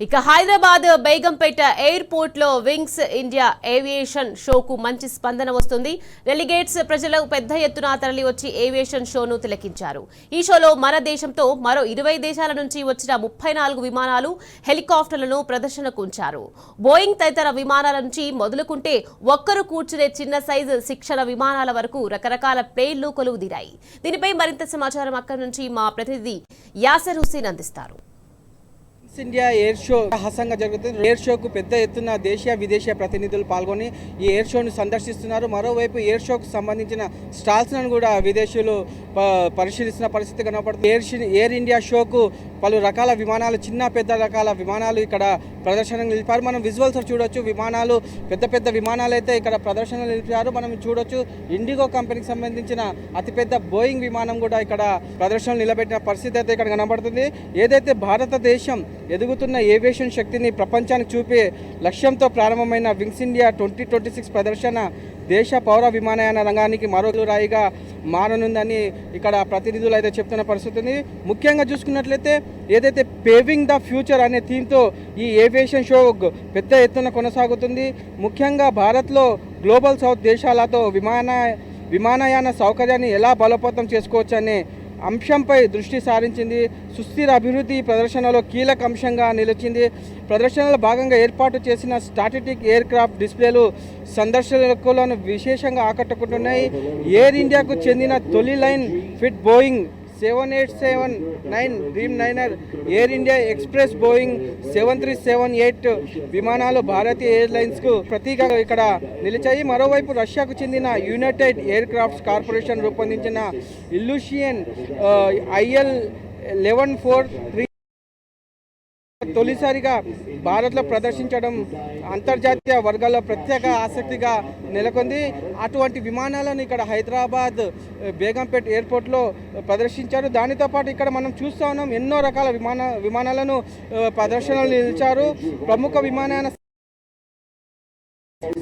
ఇక హైదరాబాద్ బేగంపేట ఎయిర్పోర్ట్ లో wings India aviation షోకు మంచి స్పందన వస్తుంది. డెలిగేట్స్ ప్రజలు పెద్ద ఎత్తున తరలి వచ్చి ఏవియేషన్ షోను తిలకించారు. ఈ షోలో మన దేశంతో మరో 20 దేశాల నుంచి వచ్చిన 34 విమానాలు, హెలికాప్టర్లను ప్రదర్శనకు ఉంచారు. బోయింగ్ తదితర విమానాల నుంచి మొదలుకుంటే ఒక్కరు కూర్చునే చిన్న సైజు శిక్షణ విమానాల వరకు రకరకాల ప్లేన్లు కొలువుదీరాయి. దీనిపై మరింత సమాచారం అక్కడి నుంచి మా ప్రతినిధి యాసర్ హుస్సేన్ అందిస్తారు. ఇండియా ఎయిర్ షో సాహసంగా జరుగుతుంది. ఎయిర్ షోకు పెద్ద ఎత్తున దేశీయ విదేశీయ ప్రతినిధులు పాల్గొని ఈ ఎయిర్ షోను సందర్శిస్తున్నారు. మరోవైపు ఎయిర్ షోకు సంబంధించిన స్టాల్స్లను కూడా విదేశీయులు పరిశీలిస్తున్న పరిస్థితి కనబడుతుంది. ఎయిర్ ఇండియా షోకు పలు రకాల విమానాలు, చిన్న పెద్ద రకాల విమానాలు ఇక్కడ ప్రదర్శన నిలిపారు. మనం విజువల్స్ చూడొచ్చు. విమానాలు, పెద్ద పెద్ద విమానాలు అయితే ఇక్కడ ప్రదర్శన నిలిపారు. మనం చూడొచ్చు ఇండిగో కంపెనీకి సంబంధించిన అతిపెద్ద బోయింగ్ విమానం కూడా ఇక్కడ ప్రదర్శనలు నిలబెట్టిన పరిస్థితి అయితే ఇక్కడ కనబడుతుంది. ఏదైతే భారతదేశం ఎదుగుతున్న ఏవియేషన్ శక్తిని ప్రపంచానికి చూపే లక్ష్యంతో ప్రారంభమైన వింగ్స్ ఇండియా 2026 ప్రదర్శన దేశ పౌర విమానయాన రంగానికి మరో రాయిగా మారనుందని ఇక్కడ ప్రతినిధులు అయితే చెప్తున్న పరిస్థితి ఉంది. ముఖ్యంగా చూసుకున్నట్లయితే ఏదైతే పేవింగ్ ద ఫ్యూచర్ అనే థీమ్తో ఈ ఏవియేషన్ షో పెద్ద ఎత్తున కొనసాగుతుంది. ముఖ్యంగా భారత్లో గ్లోబల్ సౌత్ దేశాలతో విమానయాన సౌకర్యాన్ని ఎలా బలోపేతం చేసుకోవచ్చు అనే అంశంపై దృష్టి సారించింది. సుస్థిర అభివృద్ధి ప్రదర్శనలో కీలక అంశంగా నిలిచింది. ప్రదర్శనలో భాగంగా ఏర్పాటు చేసిన స్టాటిక్ ఎయిర్ క్రాఫ్ట్ డిస్ప్లేలు సందర్శకులను విశేషంగా ఆకట్టుకుంటున్నాయి. ఎయిర్ ఇండియాకు చెందిన తొలి line fit Boeing 7879 Dreamliner, air India express, Boeing 7378 విమానాలు భారతీయ ఎయిర్లైన్స్కు ప్రతీకగా ఇక్కడ నిలిచాయి. మరోవైపు రష్యాకు చెందిన యునైటెడ్ ఎయిర్ క్రాఫ్ట్స్ కార్పొరేషన్ రూపొందించిన ఇల్యూషియన్ IL-1143 తొలిసారిగా భారత్లో ప్రదర్శించడం అంతర్జాతీయ వర్గాల్లో ప్రత్యేక ఆసక్తిగా నెలకొంది. అటువంటి విమానాలను ఇక్కడ హైదరాబాద్ బేగంపేట్ ఎయిర్పోర్ట్లో ప్రదర్శించారు. దానితో పాటు ఇక్కడ మనం చూస్తూ ఉన్నాం ఎన్నో రకాల విమానాలను ప్రదర్శనలు నిలిచారు. ప్రముఖ విమానయాన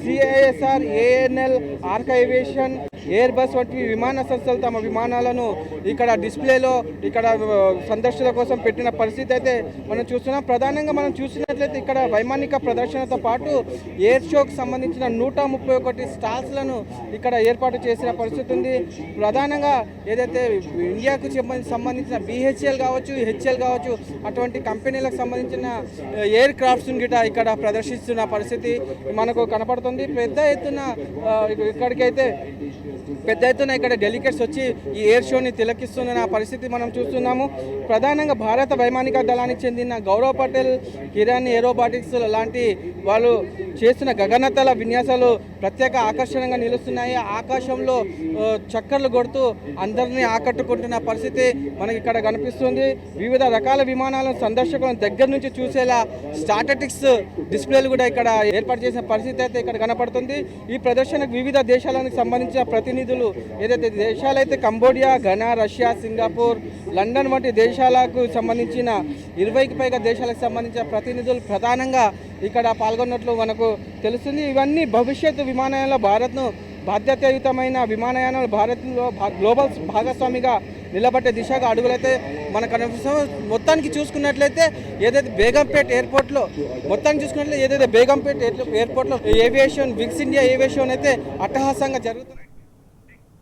CISR, ANL, Arka aviation, Airbus వంటి విమాన సంస్థలు తమ విమానాలను ఇక్కడ డిస్ప్లేలో ఇక్కడ సందర్శకుల కోసం పెట్టిన పరిస్థితి అయితే మనం చూస్తున్నాం. ప్రధానంగా మనం చూసినట్లయితే ఇక్కడ వైమానిక ప్రదర్శనతో పాటు ఎయిర్ షోకు సంబంధించిన 131 స్టాల్స్లను ఇక్కడ ఏర్పాటు చేసిన పరిస్థితి ఉంది. ప్రధానంగా ఏదైతే ఇండియాకు సంబంధించిన BHEL కావచ్చు, HCL కావచ్చు, అటువంటి కంపెనీలకు సంబంధించిన ఎయిర్ క్రాఫ్ట్స్ గిట ఇక్కడ ప్రదర్శిస్తున్న పరిస్థితి మనకు కనపడుతుంది. పెద్ద ఎత్తున ఇక్కడికైతే ఇక్కడ డెలిగేట్స్ వచ్చి ఈ ఎయిర్ షోని తిలకిస్తున్న పరిస్థితి మనం చూస్తున్నాము. ప్రధానంగా భారత వైమానిక దళానికి చెందిన గౌరవ్ పటేల్, కిరణ్ ఏరోబాటిక్స్ లాంటి వాళ్ళు చేస్తున్న గగనతల విన్యాసాలు ప్రత్యేక ఆకర్షణగా నిలుస్తున్నాయి. ఆకాశంలో చక్కర్లు కొడుతూ అందరినీ ఆకట్టుకుంటున్న పరిస్థితి మనకి ఇక్కడ కనిపిస్తుంది. వివిధ రకాల విమానాలను సందర్శకులను దగ్గర నుంచి చూసేలా స్టాటిక్స్ డిస్ప్లేలు కూడా ఇక్కడ ఏర్పాటు చేసిన పరిస్థితి అయితే ఇక్కడ కనపడుతుంది. ఈ ప్రదర్శనకు వివిధ దేశాలకు సంబంధించిన ప్రతినిధులు ఏదైతే దేశాలైతే Cambodia, Ghana, Russia, Singapore, London వంటి దేశాలకు సంబంధించిన 20కి పైగా దేశాలకు సంబంధించిన ప్రతినిధులు ప్రధానంగా ఇక్కడ పాల్గొన్నట్లు మనకు తెలుస్తుంది. ఇవన్నీ భవిష్యత్తు విమానయానంలో భారత్ను బాధ్యతాయుతమైన విమానయానాలు భారత్లో గ్లోబల్ భాగస్వామిగా నిలబట్టే దిశగా అడుగులైతే మనకు కనిపిస్తాం. మొత్తానికి చూసుకున్నట్లయితే ఏదైతే బేగంపేట్ ఎయిర్పోర్ట్లో ఎయిర్పోర్ట్లో ఏవియేషన్ వింగ్స్ ఇండియా ఏవియేషన్ అయితే అట్టహాసంగా జరుగుతుంది.